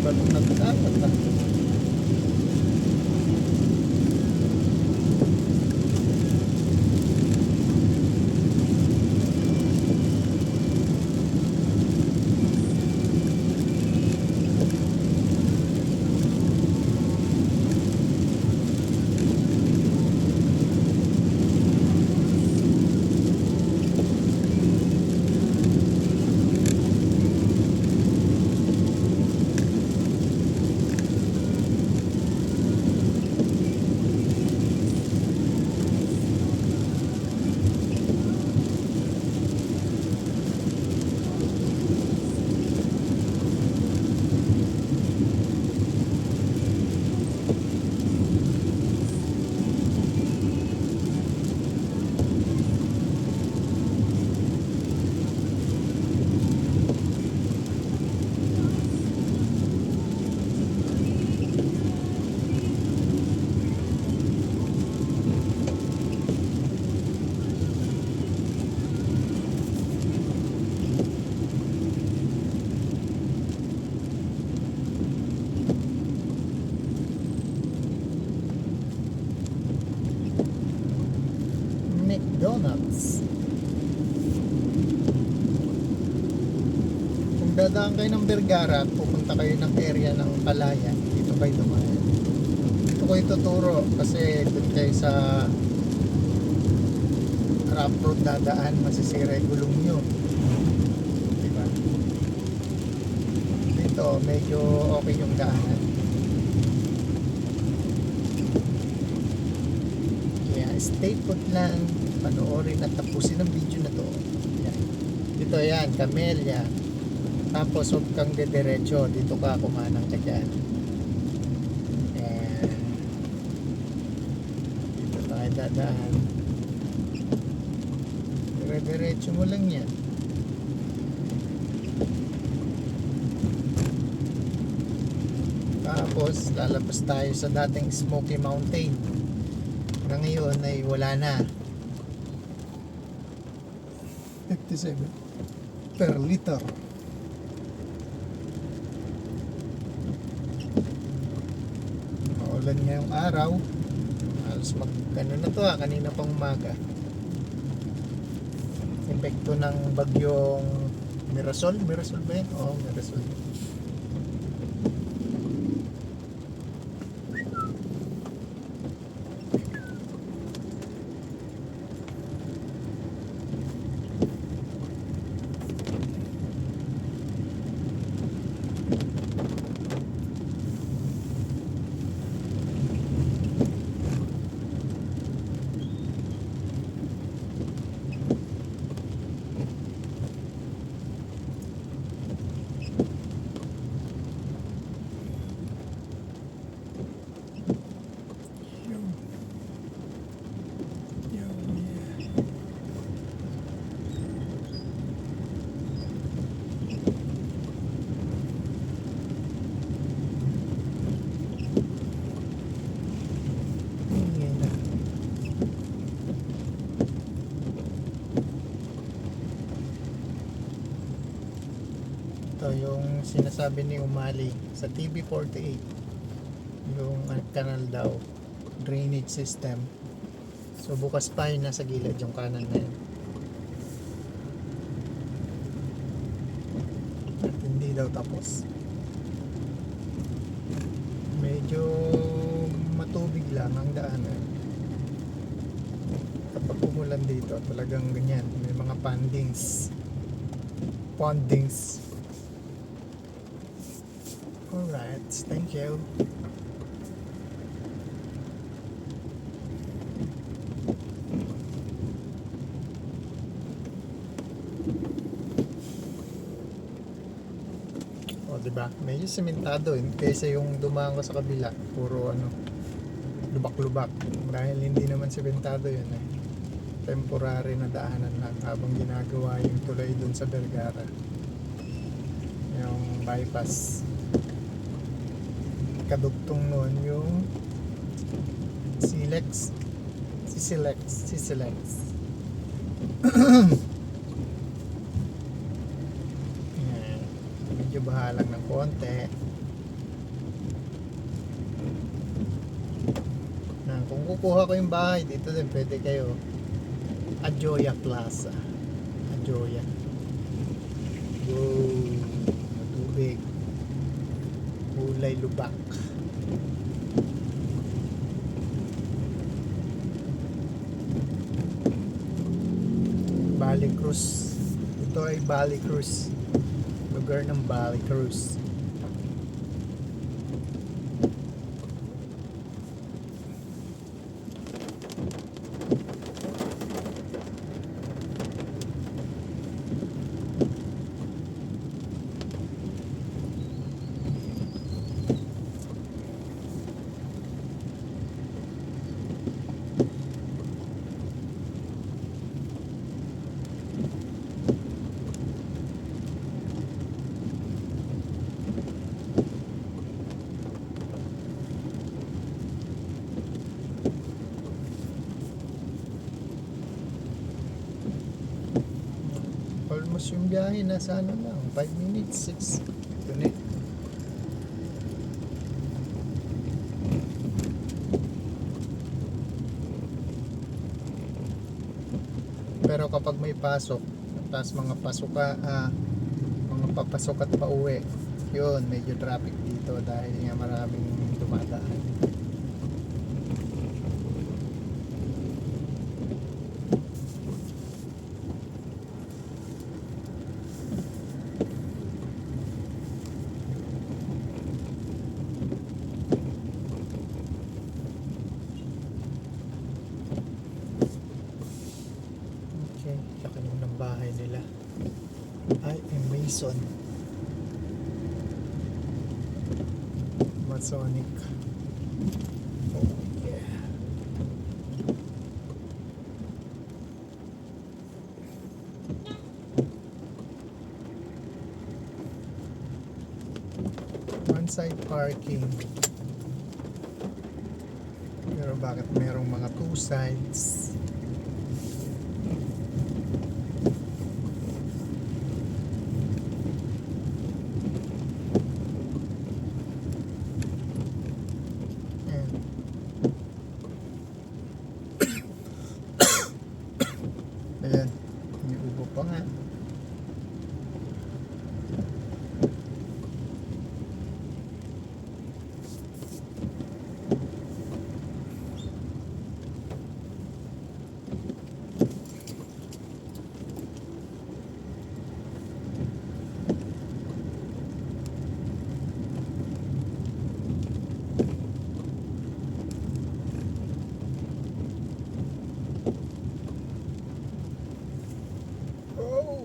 Balong nagdagat ah. McDonald's. Kung dadaan kayo ng Vergara at pupunta kayo ng area ng Palayan, dito kayo dumaan. Dito ko ituturo kasi doon kayo sa rough road dadaan, masisira yung gulong nyo, diba? Dito medyo okay yung daanan, kaya stay put lang, panoorin at tapusin ang video na to. Yan. Dito yan, Camellia. Tapos huwag kang dediretso, dito ka, kumanang ka dyan. Yan. Dito tayo dadaan, dire-diretso mo lang yan. Tapos lalabas tayo sa dating Smoky Mountain na ngayon ay wala na. 57 per liter. Maulan ngayong araw, halos ano na to kanina pang umaga. Epekto ng bagyong Mirasol ba yun? Oo, Mirasol. Ito yung sinasabi ni Umali sa TV48, yung canal daw, drainage system. So bukas pa yun, nasa gilid yung kanan na yun. At hindi daw tapos. Medyo matubig lang ang daanan. Kapag umulan dito, talagang ganyan, may mga pondings. Alright, thank you. O diba, medyo sementado kaysa yung dumaan ko sa kabila, puro lubak-lubak. Dahil hindi naman sementado yun temporary na daanan lang habang ginagawa yung tulay dun sa Vergara, yung bypass. Kadugtong nun yung Silex. Yan. Medyo bahalang ng konti. nakuha ko yung bahay dito din, pwede kayo. Ajoya Plaza. Ajoya. Wow, matubig. Kulay lubak. Valley Cruz. Ito ay Valley Cruz. Lugar ng Valley Cruz. Almost yung biyahe nasa ano lang, 5 minutes, 6. Ito na. Pero kapag may pasok, tapos mga mga papasok at pauwi, yun, medyo traffic dito dahil nga maraming dumadaan. Okay, laki naman ng bahay nila. Ay, Mason. Masonic. Oh, yeah. One side parking. Pero bakit merong mga two sides? Ayan, may ubo pa nga. Oh!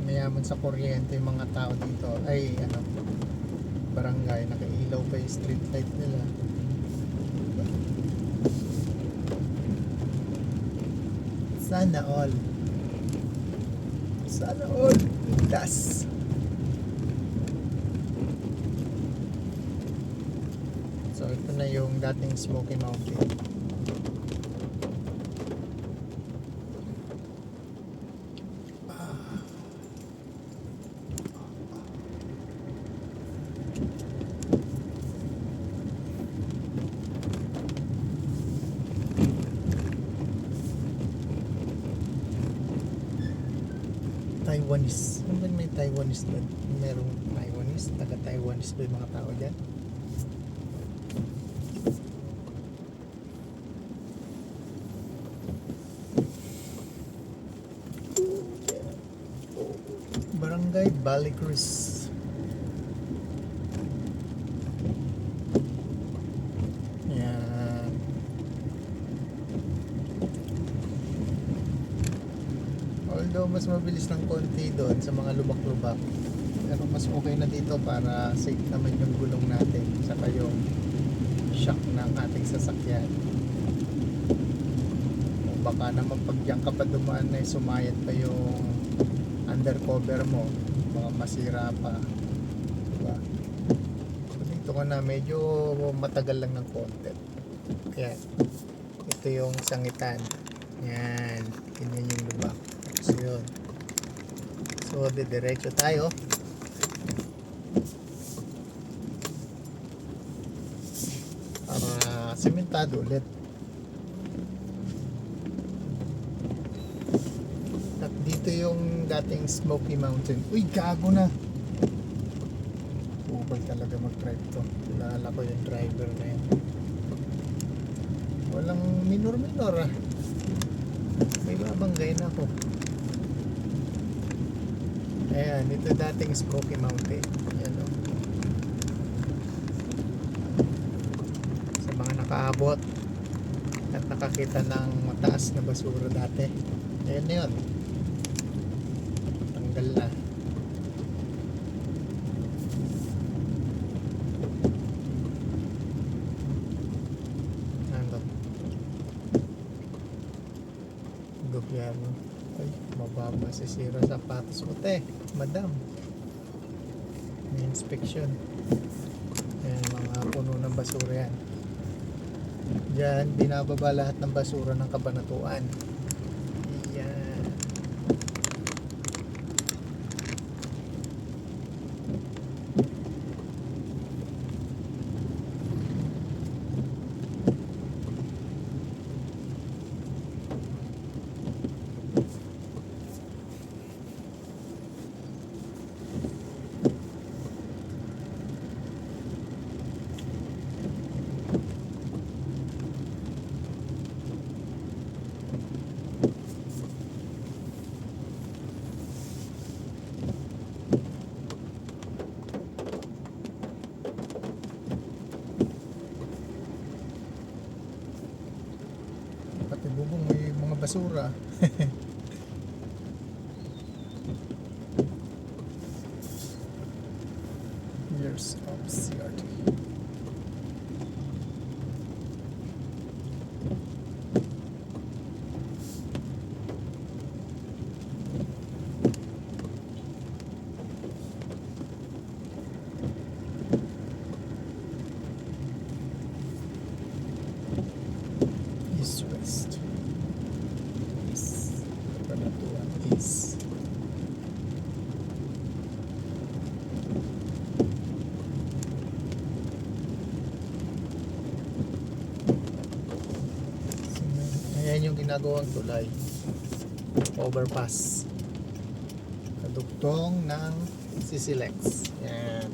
Mayaman sa kuryente yung mga tao dito. Ay, ano, barangay, nakailaw pa yung street light nila. Sana all. Sana all. Das. So, ito na yung dating Smoky Mountain. Taiwanese. Ano ba may Taiwanese doon? Merong Taiwanese? Taga-Taiwanese ba yung mga tao dyan? Barangay Valley Cruz. Yan. Although mas mabilis ng konti doon sa mga lubak-lubak, pero mas okay na dito para safe naman yung gulong natin saka yung shock ng ating sasakyan. baka naman pag diyan ka pa dumaan na sumayad pa yung undercover mo, baka masira pa, diba? So, dito ka na medyo matagal lang ng konti. Ayan, ito yung sangitan. Yan, ganyan yung lubak. So yun, so diretso tayo para sementado ulit. At dito yung dating Smoky Mountain. Uy, gago na. Bukal talaga mag-drive to. Kilala ko yung driver na yun. Walang minor-minor ah. May babanggayin ako. Ayan, ito dating Smoky Mountain. Ayan o. Sa mga nakaabot at nakakita ng mataas na basura dati. Ayan na yun. Tanggal na. Ano? Gobyerno. Ay, mababa sisira sapatos mo te, madam. May inspection. Ayan, mga puno ng basura yan. Diyan, binababa lahat ng basura ng Kabanatuan. Yan. Pati bubong may mga basura. Years of CRT. East West. East. Kabanatuan East. Ayan yung ginagawang tulay. Overpass. Kadugtong ng Sisilex. Yan.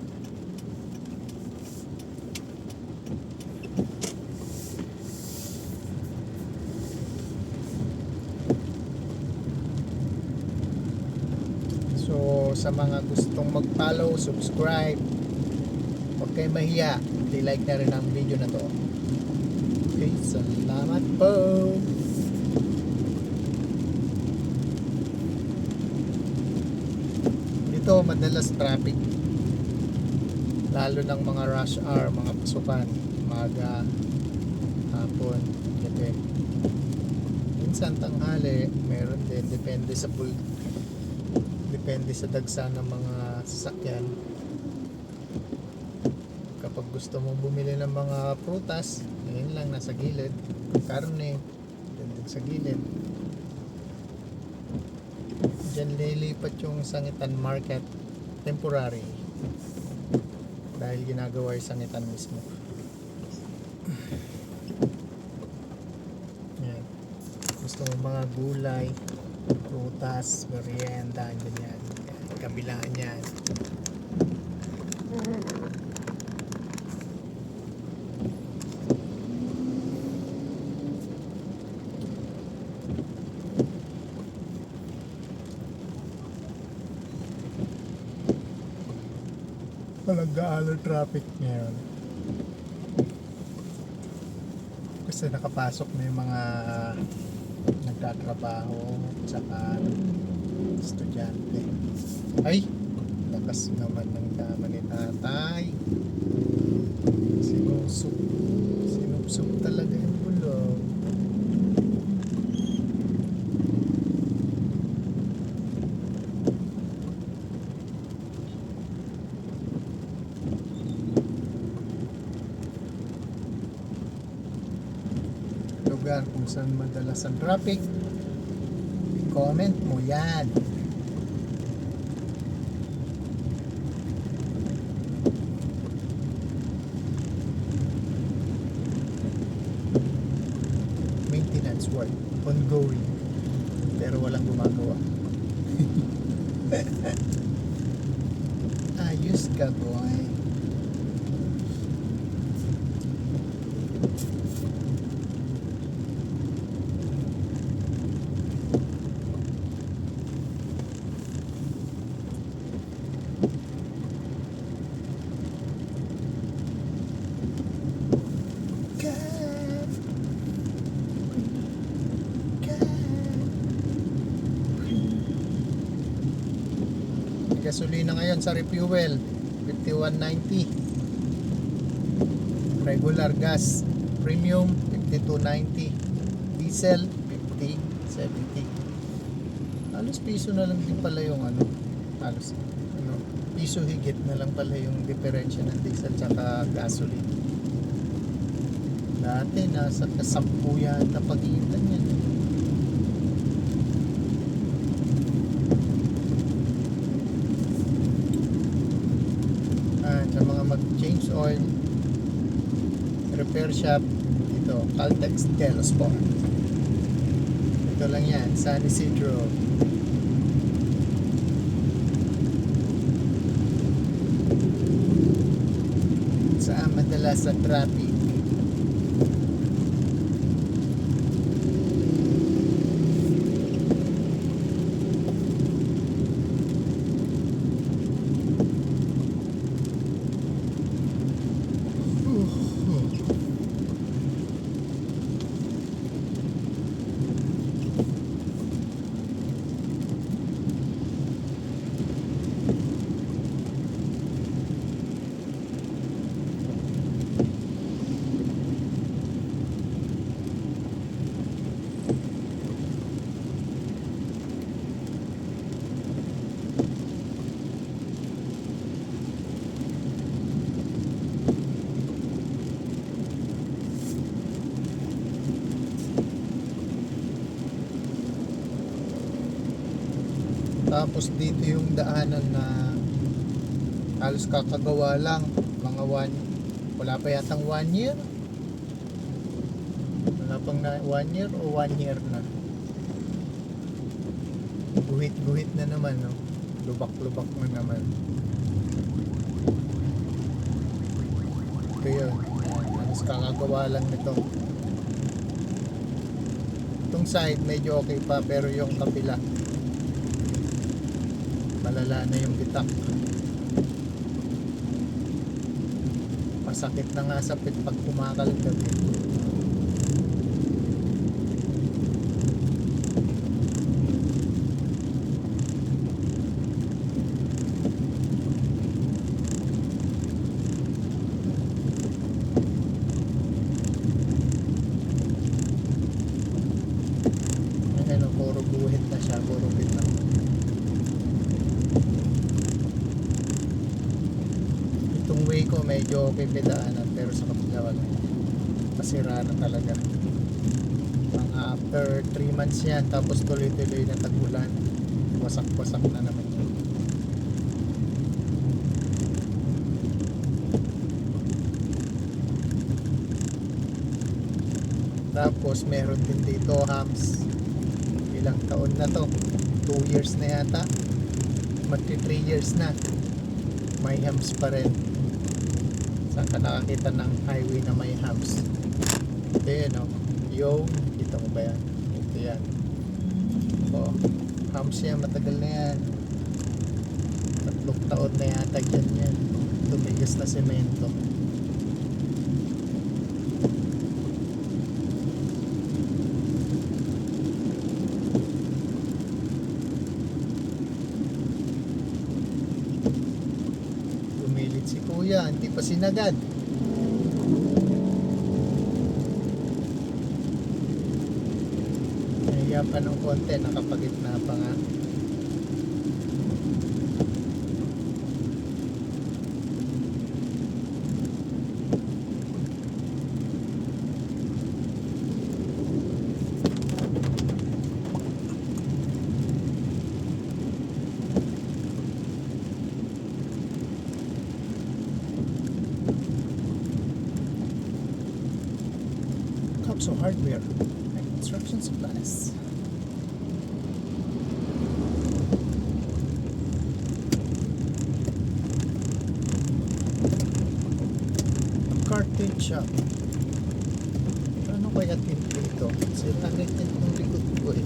So sa mga gustong mag-follow, subscribe, huwag kayo mahiya, i-like na rin ang video na to. Okay, salamat po. Dito madalas traffic, lalo ng mga rush hour, mga pasukan, umaga, hapon, gabi. Minsan tanghali, meron din, depende sa dagsa ng mga sasakyan. Kapag gusto mong bumili ng mga prutas, ngayon lang nasa gilid. Karne, din sa gilid. Diyan lilipat yung Sangitan Market, temporary, dahil ginagawa yung Sangitan mismo. Yan. Gusto mong mga gulay, prutas, merienda, ganyan. Kabilaan yan. Nag-aalo traffic ngayon kasi nakapasok na yung mga nagtatrabaho tsaka estudyante. Ay, lakas naman ng dama ni tatay. Sinupsup talaga yung bulong. lugar kung saan madalas ang traffic, comment mo yan. Maintenance work, ongoing, pero walang gumagawa. Ayos ka, boy. Gasolina ngayon sa refuel 51.90, regular gas premium 52.90, diesel 50.70. Halos piso na lang din pala yung halos piso higit na lang pala yung diferensya ng diesel tsaka gasoline. Dati nasa 10 yata pagitan yan. Sa mga mag-change oil, repair shop dito, Caltex Delosport. Ito lang yan, San Isidro. Saan madalas sa traffic? Tapos dito yung daanan na halos kakagawa lang, mga wala pa yatang 1 year, wala pang 1 year o 1 year na, guhit na naman, no? Lubak na naman. Ito yun, halos kakagawa lang nito. Itong side medyo okay pa, pero yung kapila malala na yung bitak. Masakit na nga sa pit pag kumakaldag eh. Ayan o, puro guhit na siya, puro bitak. Itong way ko medyo okay pedaanan, pero sa kapila wala, pasira na talaga. Mga after 3 months yan, tapos tuloy-tuloy na tag-ulan, wasak-wasak na naman yun. Tapos meron din dito hams, ilang taon na to, 2 years na yata, magti 3 years na, may hams pa rin. Saan ka nakakita ng highway na may hams? Ito yun, no? Yung, kita mo ba yan? Ito yan. O, hams yan, matagal na yan. 3 taon na yata yan. Tumigas na semento. Si kuya, hindi pa sinagad. Nahiya pa ng konti, nakapagitna pa nga. Capsule Hardware and Construction Supplies. Cartage shop. Ano kaya tint ito? Kasi nakikita yung likod ko eh.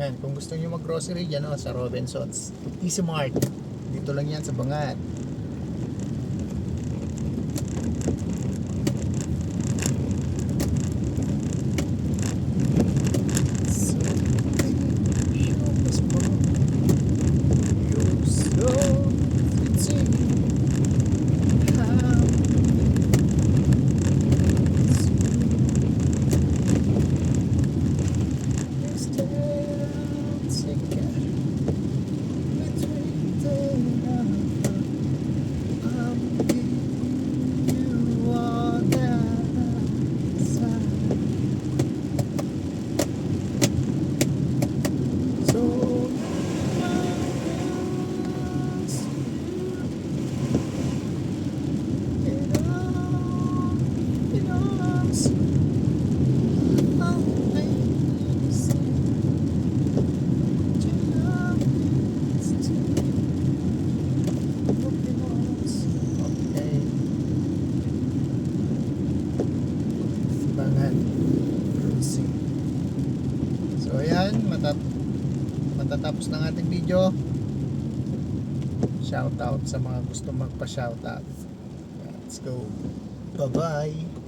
Ayan, kung gusto niyo mag-grocery dyan sa Robinsons, Easy Mart. Dito lang yan sa Bangat. So, show us more. You're so pretty. How So ayan, matatapos ng ating video. Shoutout sa mga gusto magpa-shoutout. Let's go. Bye-bye.